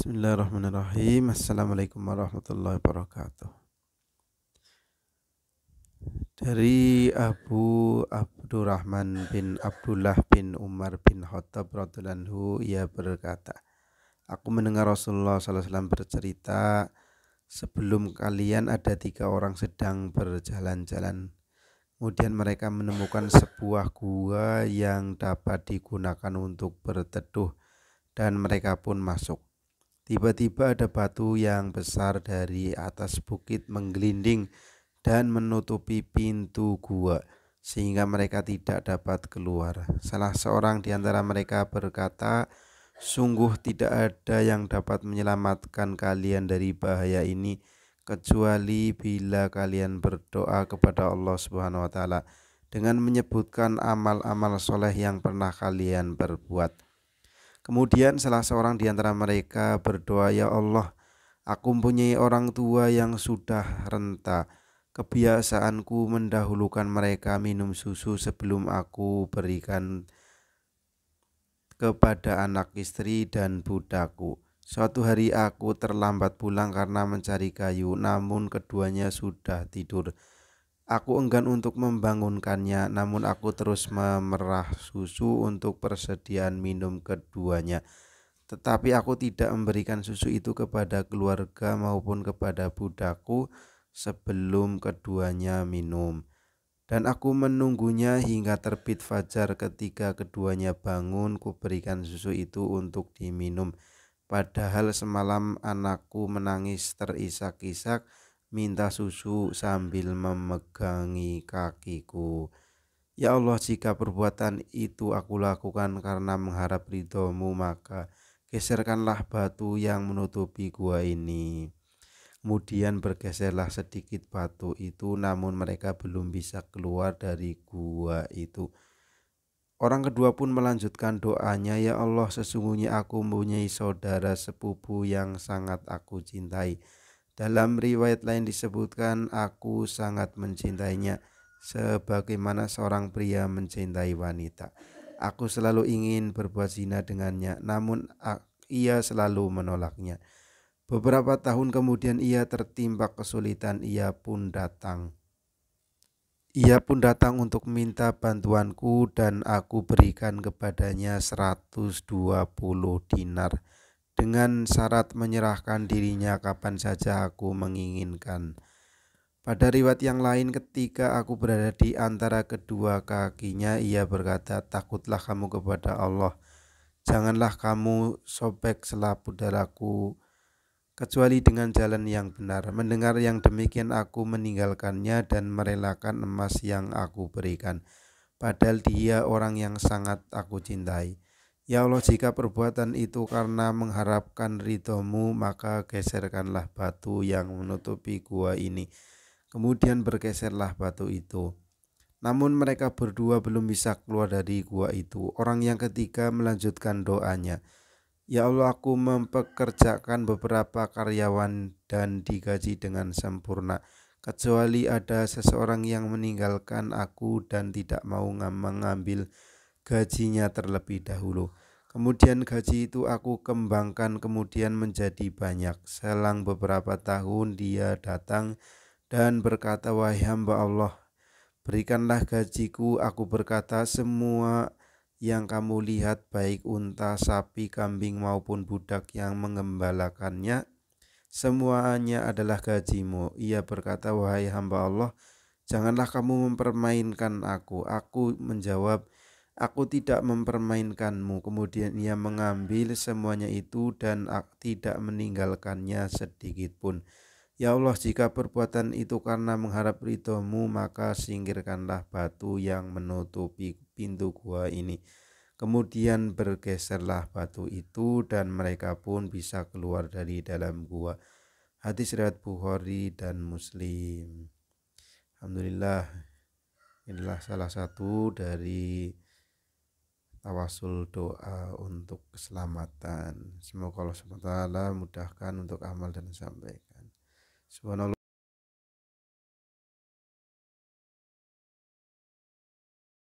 Bismillahirrahmanirrahim. Assalamualaikum warahmatullahi wabarakatuh. Dari Abu Abdurrahman bin Abdullah bin Umar bin Khattab radhiyallahu anhu, ia berkata, aku mendengar Rasulullah SAW bercerita, sebelum kalian ada 3 orang sedang berjalan-jalan. Kemudian mereka menemukan sebuah gua yang dapat digunakan untuk berteduh dan mereka pun masuk. Tiba-tiba ada batu yang besar dari atas bukit menggelinding dan menutupi pintu gua sehingga mereka tidak dapat keluar. Salah seorang di antara mereka berkata, sungguh tidak ada yang dapat menyelamatkan kalian dari bahaya ini kecuali bila kalian berdoa kepada Allah Subhanahu wa taala dengan menyebutkan amal-amal soleh yang pernah kalian perbuat. Kemudian salah seorang di antara mereka berdoa, ya Allah, aku mempunyai orang tua yang sudah renta. Kebiasaanku mendahulukan mereka minum susu sebelum aku berikan kepada anak istri dan budakku. Suatu hari aku terlambat pulang karena mencari kayu, namun keduanya sudah tidur. Aku enggan untuk membangunkannya, namun aku terus memerah susu untuk persediaan minum keduanya. Tetapi aku tidak memberikan susu itu kepada keluarga maupun kepada budakku sebelum keduanya minum. Dan aku menunggunya hingga terbit fajar. Ketika keduanya bangun, kuberikan susu itu untuk diminum. Padahal semalam anakku menangis terisak-isak minta susu sambil memegangi kakiku. Ya Allah, jika perbuatan itu aku lakukan karena mengharap ridho-Mu, maka geserkanlah batu yang menutupi gua ini. Kemudian bergeserlah sedikit batu itu, namun mereka belum bisa keluar dari gua itu. Orang kedua pun melanjutkan doanya, ya Allah, sesungguhnya aku mempunyai saudara sepupu yang sangat aku cintai. Dalam riwayat lain disebutkan, aku sangat mencintainya sebagaimana seorang pria mencintai wanita. Aku selalu ingin berbuat zina dengannya, namun ia selalu menolaknya. Beberapa tahun kemudian ia tertimpa kesulitan, ia pun datang untuk minta bantuanku dan aku berikan kepadanya 120 dinar dengan syarat menyerahkan dirinya kapan saja aku menginginkan. Pada riwayat yang lain, ketika aku berada di antara kedua kakinya, ia berkata, takutlah kamu kepada Allah, janganlah kamu sobek selaput darahku kecuali dengan jalan yang benar. Mendengar yang demikian, aku meninggalkannya dan merelakan emas yang aku berikan, padahal dia orang yang sangat aku cintai. Ya Allah, jika perbuatan itu karena mengharapkan ridho-Mu, maka geserkanlah batu yang menutupi gua ini. Kemudian bergeserlah batu itu. Namun mereka berdua belum bisa keluar dari gua itu. Orang yang ketiga melanjutkan doanya, ya Allah, aku mempekerjakan beberapa karyawan dan digaji dengan sempurna, kecuali ada seseorang yang meninggalkan aku dan tidak mau mengambil gajinya terlebih dahulu. Kemudian gaji itu aku kembangkan kemudian menjadi banyak. Selang beberapa tahun dia datang dan berkata, wahai hamba Allah, berikanlah gajiku. Aku berkata, semua yang kamu lihat, baik unta, sapi, kambing maupun budak yang mengembalakannya, semuanya adalah gajimu. Ia berkata, wahai hamba Allah, janganlah kamu mempermainkan aku. Aku menjawab, aku tidak mempermainkanmu. Kemudian ia mengambil semuanya itu dan tidak meninggalkannya sedikit pun. Ya Allah, jika perbuatan itu karena mengharap ridho-Mu, maka singkirkanlah batu yang menutupi pintu gua ini. Kemudian bergeserlah batu itu dan mereka pun bisa keluar dari dalam gua. Hadis riwayat Bukhari dan Muslim. Alhamdulillah, inilah salah satu dari tawasul doa untuk keselamatan. Semoga Allah SWT mudahkan untuk amal dan sampaikan. Subhanallah.